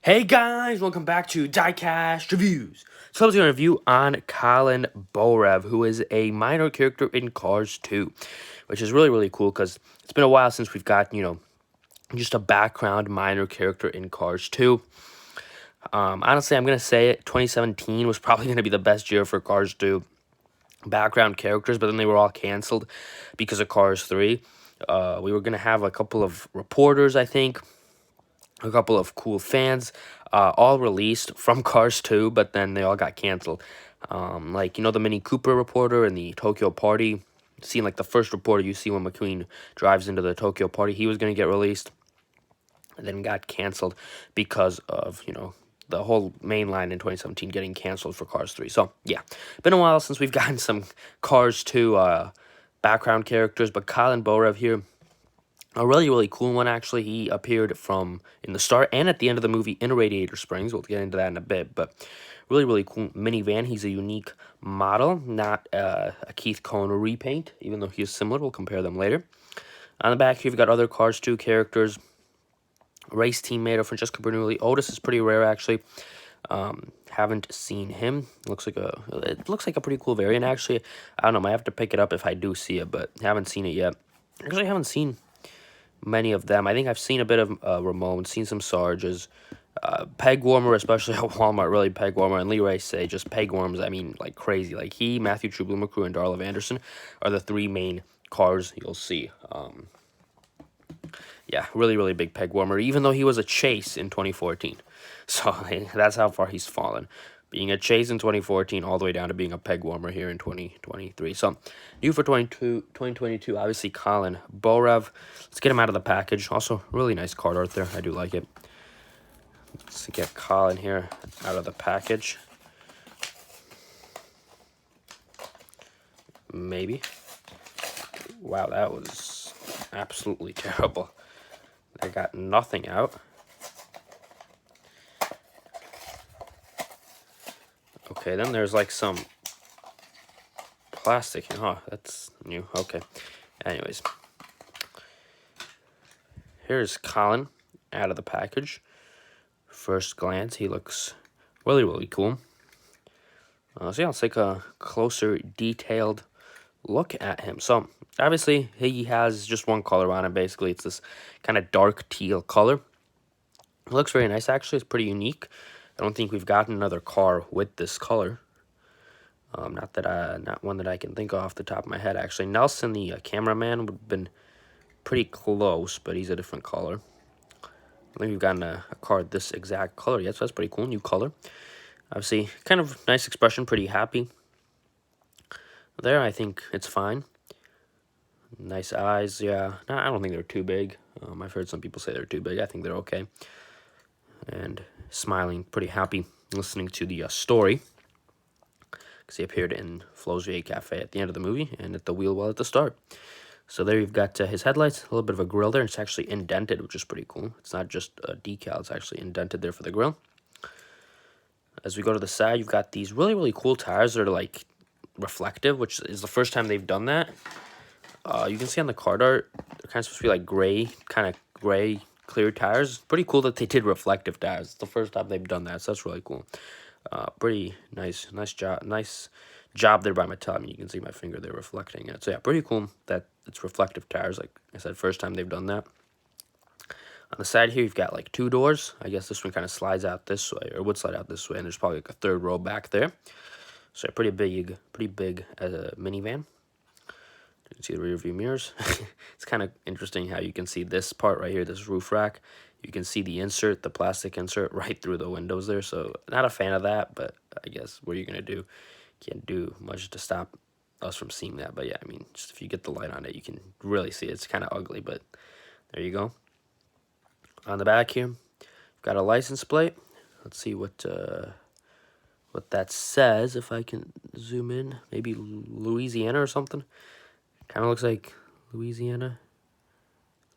Hey guys, welcome back to Diecast Reviews. So I was going to review on Colin Bohrev, who is a minor character in Cars 2, which is really cool because it's been a while since we've got, just a background minor character in Cars 2. Honestly, I'm going to say it, 2017 was probably going to be the best year for Cars 2 background characters, but then they were all canceled because of Cars 3. We were going to have a couple of reporters, I think, a couple of cool fans, all released from Cars 2, but then they all got canceled. Like, the Mini Cooper reporter and the Tokyo Party. Seeing, like, the first reporter you see when McQueen drives into the Tokyo Party, he was going to get released, and then got canceled because of, the whole main line in 2017 getting canceled for Cars 3. So, yeah, been a while since we've gotten some Cars 2 background characters, but Colin Bohrev here, a really cool one, actually. He appeared in the start and at the end of the movie in Radiator Springs. We'll get into that in a bit, but really cool minivan. He's a unique model, not a Keith Cohen repaint, even though he is similar. We'll compare them later. On the back here, you've got other Cars 2 characters. Race teammate of Francesco Bernoulli. Otis is pretty rare, actually. Haven't seen him. It looks like a pretty cool variant, actually. I don't know. Might have to pick it up if I do see it, but haven't seen it yet. Actually, I haven't seen many of them. I think I've seen a bit of Ramon, seen some Sarges, peg warmer, especially at Walmart, really peg warmer, and Lee Ray say just peg warmers, I mean, like crazy. Like he, Matthew True, Blue McCrew, and Darla Anderson are the three main cars you'll see. Yeah, really big peg warmer, even though he was a chase in 2014. So that's how far he's fallen. Being a chase in 2014 all the way down to being a peg warmer here in 2023. So, new for 2022, obviously Colin Bohrev. Let's get him out of the package. Also, really nice card art there. I do like it. Let's get Colin here out of the package. Maybe. Wow, that was absolutely terrible. I got nothing out. Okay, then there's like some plastic. Oh, that's new. Okay. Anyways. Here's Colin out of the package. First glance, he looks really cool. So yeah, let's take a closer, detailed look at him. So, obviously, he has just one color on it, basically. It's this kind of dark teal color. It looks very nice, actually. It's pretty unique. I don't think we've gotten another car with this color. Not one that I can think of off the top of my head, actually. Nelson, the cameraman, would have been pretty close, but he's a different color. I think we've gotten a car this exact color yet, so that's pretty cool. New color. Obviously, kind of nice expression, pretty happy. There, I think it's fine. Nice eyes, yeah. No, I don't think they're too big. I've heard some people say they're too big. I think they're okay. And smiling, pretty happy, listening to the story. Because he appeared in Flo's VA Cafe at the end of the movie and at the wheel well at the start. So there you've got his headlights, a little bit of a grill there. It's actually indented, which is pretty cool. It's not just a decal, it's actually indented there for the grill. As we go to the side, you've got these really cool tires that are like reflective, which is the first time they've done that. You can see on the card art, they're kind of supposed to be like gray, clear tires. Pretty cool that they did reflective tires. It's the first time they've done that, so that's really cool. Pretty nice job there by Mattel. I mean, you can see my finger there reflecting it. So yeah, pretty cool that it's reflective tires. Like I said, first time they've done that. On the side here, you've got like two doors. I guess this one kind of slides out this way, or would slide out this way, and there's probably like a third row back there. So pretty big minivan. You can see the rear view mirrors. It's kind of interesting how you can see this part right here, this roof rack. You can see the insert, the plastic insert, right through the windows there. So not a fan of that, but I guess what are you going to do? Can't do much to stop us from seeing that. But yeah, I mean, just if you get the light on it, you can really see it. It's kind of ugly, but there you go. On the back here, you've got a license plate. Let's see what that says, if I can zoom in. Maybe Louisiana or something. Kind of looks like Louisiana,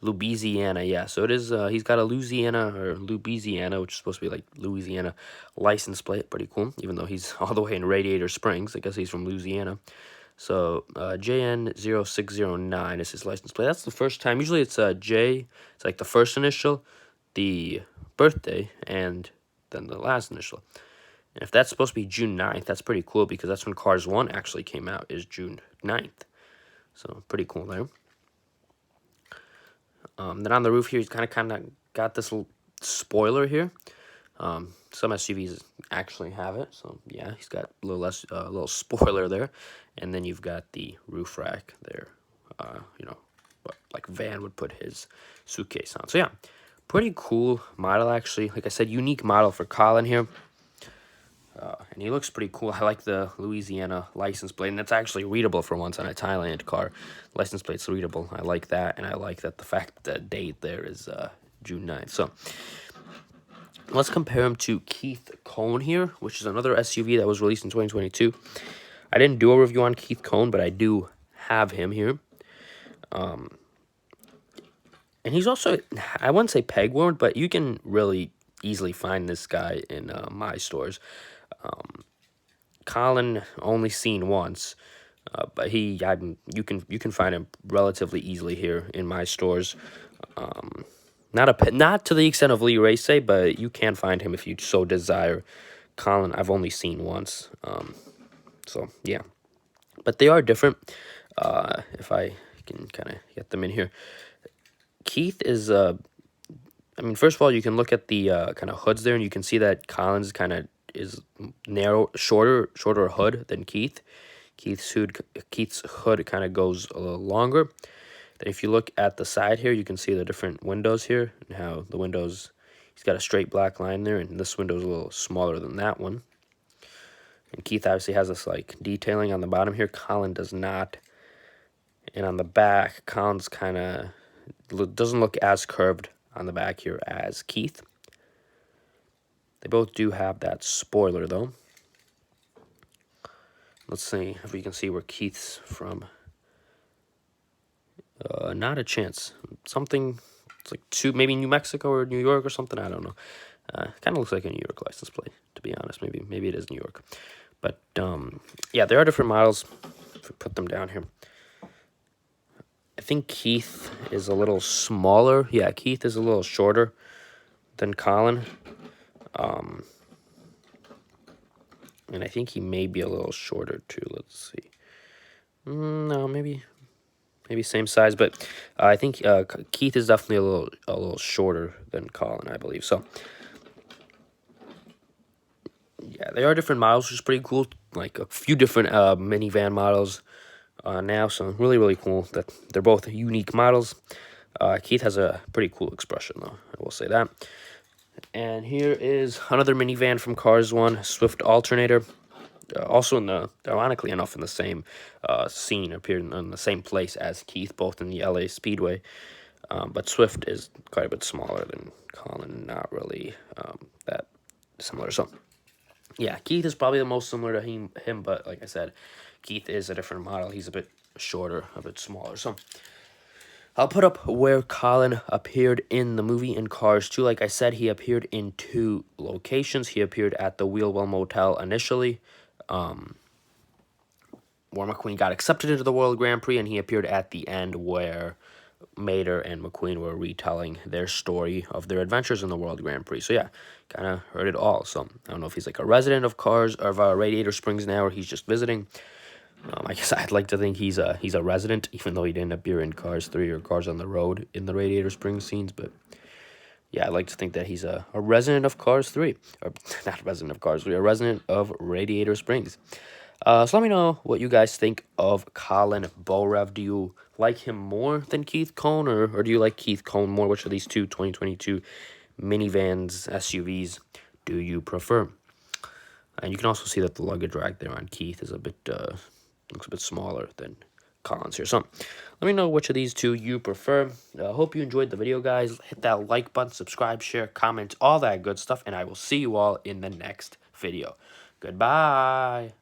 yeah. So it is, he's got a Louisiana, which is supposed to be like Louisiana license plate. Pretty cool, even though he's all the way in Radiator Springs. I guess he's from Louisiana. So, JN0609 is his license plate. That's the first time. Usually it's J, it's like the first initial, the birthday, and than the last initial. And if that's supposed to be June 9th, that's pretty cool because that's when Cars 1 actually came out, is June 9th. So pretty cool there. Then on the roof here, he's kind of got this little spoiler here. Some SUVs actually have it, so yeah, he's got a little spoiler there. And then you've got the roof rack there, you know, what like Van would put his suitcase on. So yeah, pretty cool model actually. Like I said, unique model for Colin here. And he looks pretty cool. I like the Louisiana license plate, and it's actually readable for once on a Thailand car. License plate's readable. I like that, and I like that the fact that the date there is June 9th. So let's compare him to Keith Cone here, which is another SUV that was released in 2022. I didn't do a review on Keith Cone, but I do have him here. And he's also, I wouldn't say peg-worn, but you can really easily find this guy in my stores. Colin only seen once, but you can find him relatively easily here in my stores. Not to the extent of Lee Race, but you can find him if you so desire. Colin, I've only seen once. So yeah, but they are different. If I can kind of get them in here, Keith is I mean, first of all, you can look at the kind of hoods there, and you can see that Colin's kind of is shorter hood than Keith. Keith's hood kind of goes a little longer. Then if you look at the side here, you can see the different windows here and how the windows, he's got a straight black line there, and this window is a little smaller than that one. And Keith obviously has this like detailing on the bottom here. Colin does not. And on the back, Colin's kind of doesn't look as curved on the back here as Keith. They both do have that spoiler though. Let's see if we can see where Keith's from. Not a chance. Something, it's like maybe New Mexico or New York or something. I don't know. Kind of looks like a New York license plate, to be honest. Maybe it is New York. But yeah, there are different models. If we put them down here, I think Keith is a little smaller. Yeah, Keith is a little shorter than Colin. And I think he may be a little shorter too. Let's see. No, maybe same size, but I think Keith is definitely a little shorter than Colin, I believe. So yeah, they are different models, which is pretty cool. Like a few different minivan models now, so really cool that they're both unique models. Keith has a pretty cool expression though, I will say that. And here is another minivan from Cars 1, Swift Alternator. Also ironically enough, in the same scene, appeared in the same place as Keith, both in the LA Speedway. But Swift is quite a bit smaller than Colin, not really that similar. So yeah, Keith is probably the most similar to him, but like I said, Keith is a different model. He's a bit shorter, a bit smaller. So I'll put up where Colin appeared in the movie in Cars 2. Like I said, he appeared in 2 locations. He appeared at the Wheelwell Motel initially, where McQueen got accepted into the World Grand Prix, and he appeared at the end where Mater and McQueen were retelling their story of their adventures in the World Grand Prix. So yeah, kind of heard it all. So I don't know if he's like a resident of Radiator Springs now, or he's just visiting. I guess I'd like to think he's a resident, even though he didn't appear in Cars 3 or Cars on the Road in the Radiator Springs scenes. But yeah, I'd like to think that he's a resident of Cars 3. Or not a resident of Cars 3, a resident of Radiator Springs. So let me know what you guys think of Colin Bohrev. Do you like him more than Keith Cone, or do you like Keith Cone more? Which of these two 2022 minivans, SUVs, do you prefer? And you can also see that the luggage rack there on Keith is a bit, looks a bit smaller than Colin's here. So let me know which of these two you prefer. Hope you enjoyed the video, guys. Hit that like button, subscribe, share, comment, all that good stuff, and I will see you all in the next video. Goodbye.